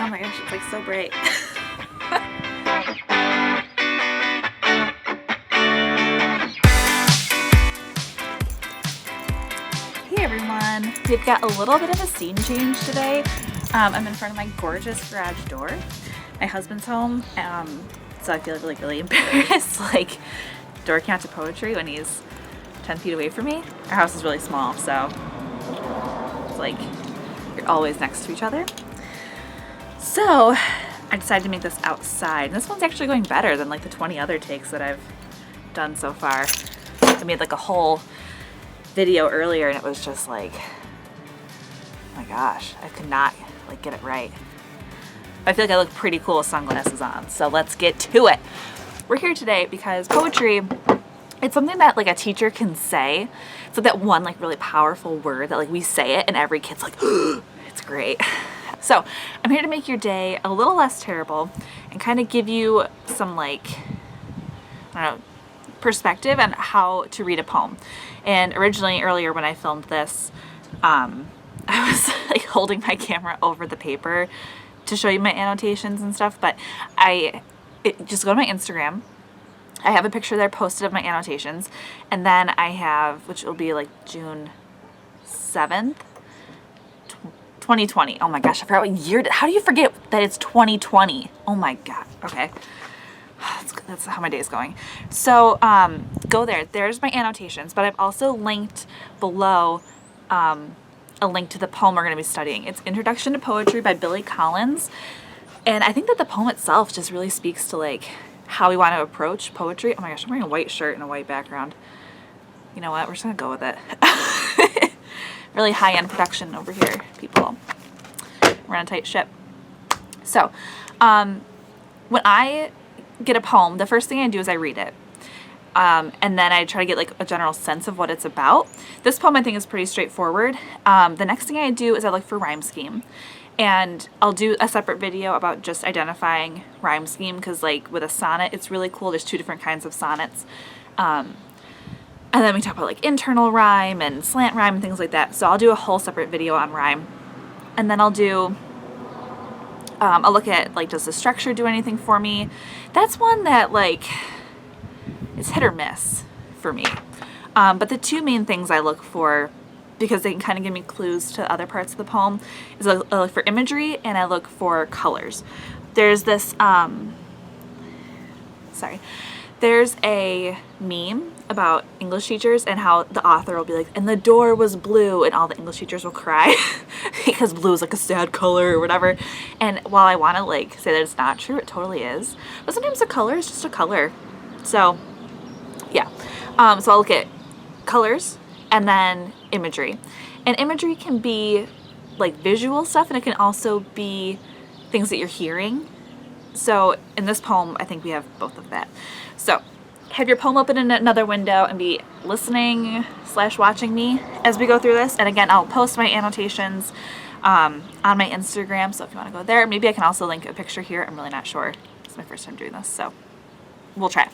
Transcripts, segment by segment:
Oh my gosh, it's like so bright. Hey everyone, we've got a little bit of a scene change today. I'm in front of my gorgeous garage door. My husband's home, so I feel really embarrassed. Like, door count to poetry when he's 10 feet away from me. Our house is really small, so it's like you're always next to each other. So I decided to make this outside. And this one's actually going better than like the 20 other takes that I've done so far. I made like a whole video earlier and it was just like, oh my gosh, I could not like get it right. I feel like I look pretty cool with sunglasses on, so let's get to it. We're here today because poetry, it's something that like a teacher can say. It's like that one like really powerful word that like we say it and every kid's like, it's great. So I'm here to make your day a little less terrible and kind of give you some like, I don't know, perspective on how to read a poem. And originally earlier when I filmed this, I was like holding my camera over the paper to show you my annotations and stuff, but just go to my Instagram. I have a picture there posted of my annotations, and then I have, which will be like June 7th, 2020. Oh my gosh, I forgot what year. How do you forget that it's 2020? Oh my god. Okay. That's how my day is going. So go there. There's my annotations, but I've also linked below a link to the poem we're going to be studying. It's Introduction to Poetry by Billy Collins. And I think that the poem itself just really speaks to like how we want to approach poetry. Oh my gosh, I'm wearing a white shirt and a white background. You know what? We're just going to go with it. Really high-end production over here, people. We're on a tight ship. So when I get a poem, the first thing I do is I read it. And then I try to get like a general sense of what it's about. This poem I think is pretty straightforward. The next thing I do is I look for rhyme scheme. And I'll do a separate video about just identifying rhyme scheme because like with a sonnet, it's really cool. There's two different kinds of sonnets. And then we talk about like internal rhyme and slant rhyme and things like that. So I'll do a whole separate video on rhyme. And then I'll look at like, does the structure do anything for me? That's one that like is hit or miss for me. But the two main things I look for, because they can kind of give me clues to other parts of the poem, is I look for imagery and I look for colors. There's this, there's a meme about English teachers and how the author will be like, and the door was blue, and all the English teachers will cry because blue is like a sad color or whatever. And while I want to like say that it's not true, it totally is. But sometimes a color is just a color. So yeah. So I'll look at colors and then imagery. And imagery can be like visual stuff, and it can also be things that you're hearing. So in this poem, I think we have both of that. So have your poem open in another window and be listening / watching me as we go through this. And again, I'll post my annotations on my Instagram, so if you want to go there, maybe I can also link a picture here. I'm really not sure. It's my first time doing this, so we'll try.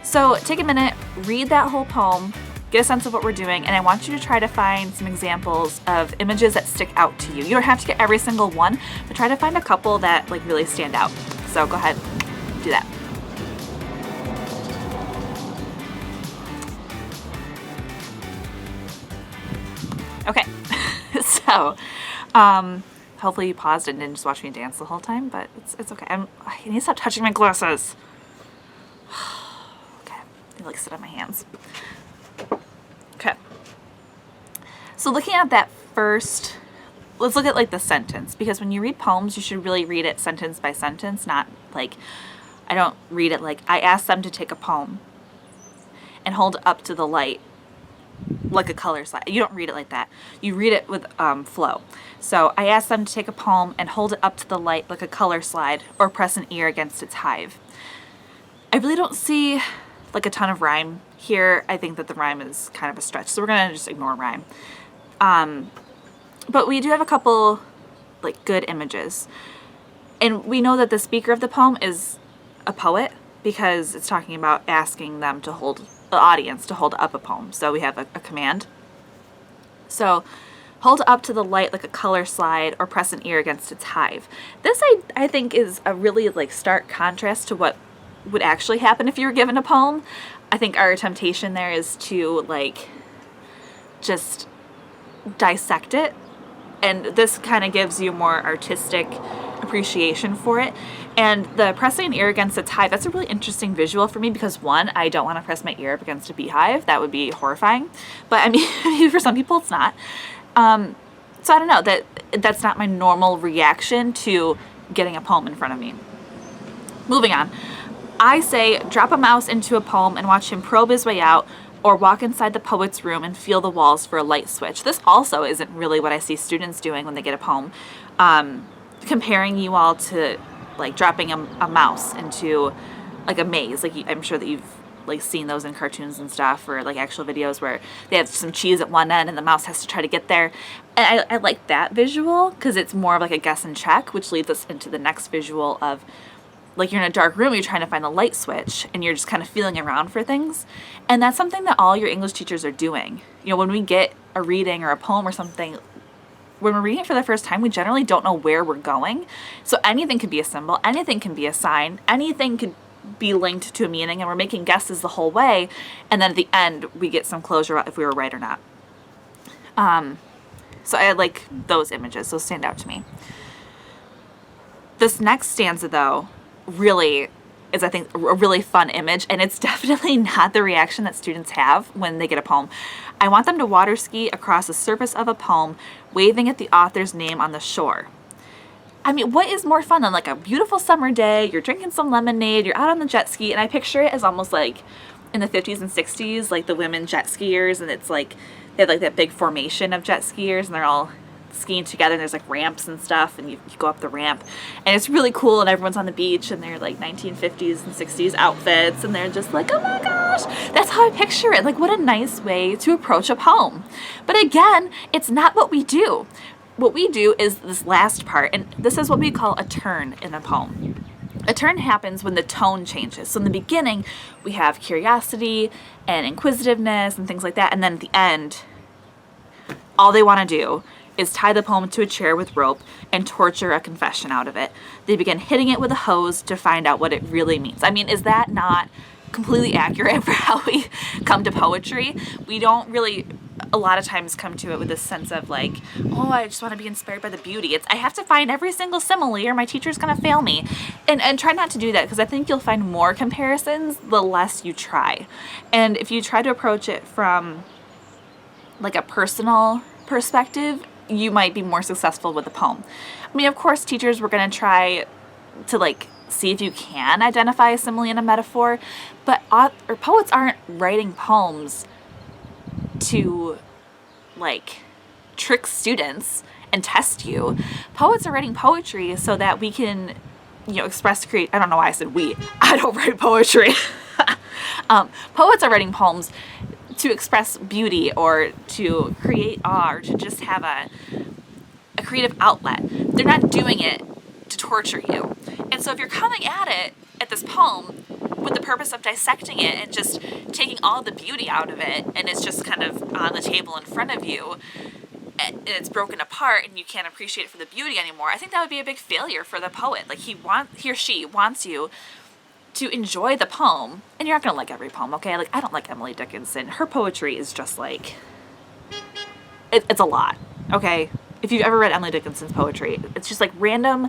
So take a minute, read that whole poem, get a sense of what we're doing, and I want you to try to find some examples of images that stick out to you. You don't have to get every single one, but try to find a couple that like really stand out. So go ahead, do that. Okay, so hopefully you paused and didn't just watch me dance the whole time, but it's okay. I need to stop touching my glasses. Okay, I need to like sit on my hands. Okay, so looking at that first, let's look at like the sentence, because when you read poems, you should really read it sentence by sentence, not like, I don't read it like, I asked them to take a poem and hold it up to the light like a color slide. You don't read it like that. You read it with flow. So I asked them to take a poem and hold it up to the light like a color slide, or press an ear against its hive. I really don't see like a ton of rhyme here. I think that the rhyme is kind of a stretch, so we're gonna just ignore rhyme. But we do have a couple like good images. And we know that the speaker of the poem is a poet because it's talking about asking them to hold the audience to hold up a poem. So we have a command. So hold up to the light like a color slide, or press an ear against its hive. This I think is a really like stark contrast to what would actually happen if you were given a poem. I think our temptation there is to like just dissect it, and this kind of gives you more artistic appreciation for it. And the pressing an ear against its hive, that's a really interesting visual for me because one, I don't want to press my ear up against a beehive. That would be horrifying. But I mean, for some people it's not. So I don't know, that's not my normal reaction to getting a poem in front of me. Moving on. I say drop a mouse into a poem and watch him probe his way out, or walk inside the poet's room and feel the walls for a light switch. This also isn't really what I see students doing when they get a poem. Comparing you all to like dropping a mouse into like a maze. Like I'm sure that you've like seen those in cartoons and stuff, or like actual videos where they have some cheese at one end and the mouse has to try to get there. And I like that visual because it's more of like a guess and check, which leads us into the next visual of like you're in a dark room, you're trying to find the light switch, and you're just kind of feeling around for things. And that's something that all your English teachers are doing. You know, when we get a reading or a poem or something, when we're reading it for the first time, we generally don't know where we're going. So anything could be a symbol, anything can be a sign, anything could be linked to a meaning, and we're making guesses the whole way. And then at the end, we get some closure about if we were right or not. So I like those images. Those stand out to me. This next stanza, though, really is, I think, a really fun image, and it's definitely not the reaction that students have when they get a poem. I want them to water ski across the surface of a poem, waving at the author's name on the shore. I mean, what is more fun than like a beautiful summer day, you're drinking some lemonade, you're out on the jet ski, and I picture it as almost like in the 50s and 60s, like the women jet skiers, and it's like, they have like that big formation of jet skiers, and they're all skiing together, and there's like ramps and stuff, and you go up the ramp, and it's really cool, and everyone's on the beach, and they're like 1950s and 60s outfits, and they're just like, oh my gosh, that's how I picture it. Like, what a nice way to approach a poem. But again, it's not what we do. What we do is this last part, and this is what we call a turn in a poem. A turn happens when the tone changes. So in the beginning, we have curiosity and inquisitiveness and things like that, and then at the end, all they want to do is tie the poem to a chair with rope and torture a confession out of it. They begin hitting it with a hose to find out what it really means. I mean, is that not completely accurate for how we come to poetry? We don't really, a lot of times, come to it with this sense of like, oh, I just want to be inspired by the beauty. It's, I have to find every single simile or my teacher's going to fail me. And try not to do that, because I think you'll find more comparisons the less you try. And if you try to approach it from like a personal perspective, you might be more successful with the poem. I mean, of course, teachers were going to try to like see if you can identify a simile and a metaphor, but poets aren't writing poems to like trick students and test you. Poets are writing poetry so that we can, you know, express, create. I don't know why I said we. I don't write poetry. Poets are writing poems to express beauty, or to create awe, or to just have a creative outlet. They're not doing it to torture you. And so if you're coming at this poem with the purpose of dissecting it and just taking all the beauty out of it, and it's just kind of on the table in front of you, and it's broken apart and you can't appreciate it for the beauty anymore, I think that would be a big failure for the poet. Like he or she wants you to enjoy the poem, and you're not gonna like every poem, okay? Like, I don't like Emily Dickinson. Her poetry is just like, it's a lot, okay? If you've ever read Emily Dickinson's poetry, it's just like random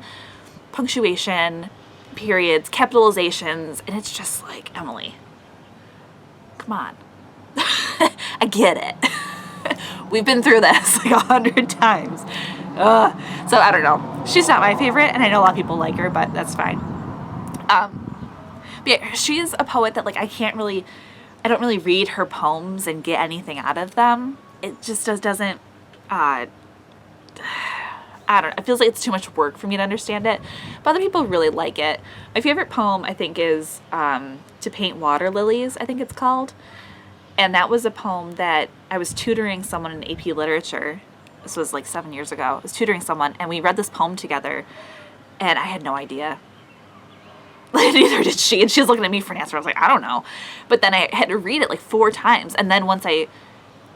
punctuation, periods, capitalizations, and it's just like, Emily, come on. I get it. We've been through this like 100 times. So I don't know. She's not my favorite, and I know a lot of people like her, but that's fine. But yeah, she's a poet that like I don't really read her poems and get anything out of them. It just doesn't, I don't know, it feels like it's too much work for me to understand it, but other people really like it. My favorite poem, I think, is To Paint Water Lilies, I think it's called. And that was a poem that I was tutoring someone in AP Literature. This was like 7 years ago. I was tutoring someone, and we read this poem together, and I had no idea. Neither did she, and she was looking at me for an answer. I was like, I don't know. But then I had to read it like 4 times, and then once I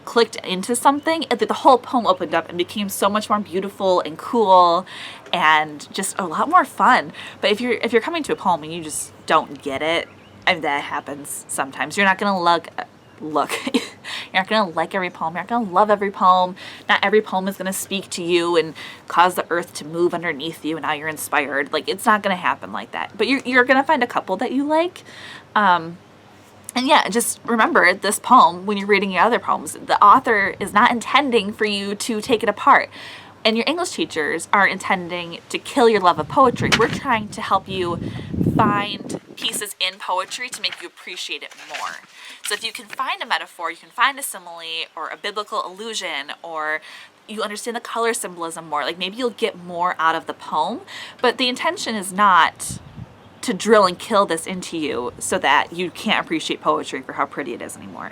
clicked into something, the whole poem opened up and became so much more beautiful and cool and just a lot more fun. But if you're coming to a poem and you just don't get it, I mean, that happens sometimes. You're not gonna you're not gonna like every poem. You're not gonna love every poem. Not every poem is gonna speak to you and cause the earth to move underneath you, and now you're inspired. Like, it's not gonna happen like that. But you're gonna find a couple that you like. And yeah, just remember this poem when you're reading your other poems. The author is not intending for you to take it apart. And your English teachers are intending to kill your love of poetry. We're trying to help you find pieces in poetry to make you appreciate it more. So if you can find a metaphor, you can find a simile or a biblical allusion, or you understand the color symbolism more, like maybe you'll get more out of the poem. But the intention is not to drill and kill this into you so that you can't appreciate poetry for how pretty it is anymore.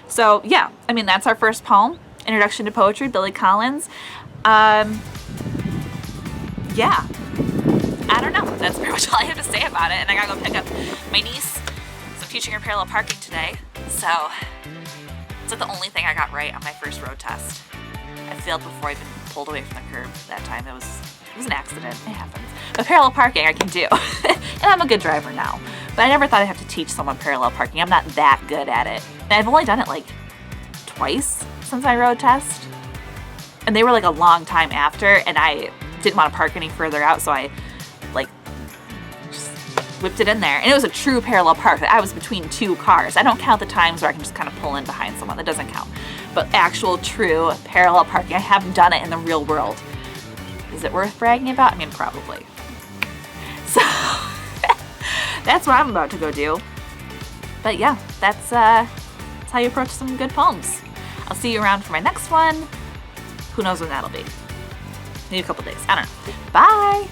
So yeah, I mean, that's our first poem, Introduction to Poetry, Billy Collins. Yeah, I don't know. That's pretty much all I have to say about it. And I gotta go pick up my niece. So I'm teaching her parallel parking today. So it's like the only thing I got right on my first road test. I failed before I even pulled away from the curb that time. It was an accident. It happens. But parallel parking I can do. And I'm a good driver now. But I never thought I'd have to teach someone parallel parking. I'm not that good at it. And I've only done it like twice since my road test. And they were like a long time after, and I didn't want to park any further out, so I like just whipped it in there. And it was a true parallel park. I was between two cars. I don't count the times where I can just kind of pull in behind someone. That doesn't count. But actual true parallel parking, I have done it in the real world. Is it worth bragging about? I mean, probably. So that's what I'm about to go do. But yeah, that's how you approach some good poems. I'll see you around for my next one. Who knows when that'll be? Maybe a couple days. I don't know. Bye!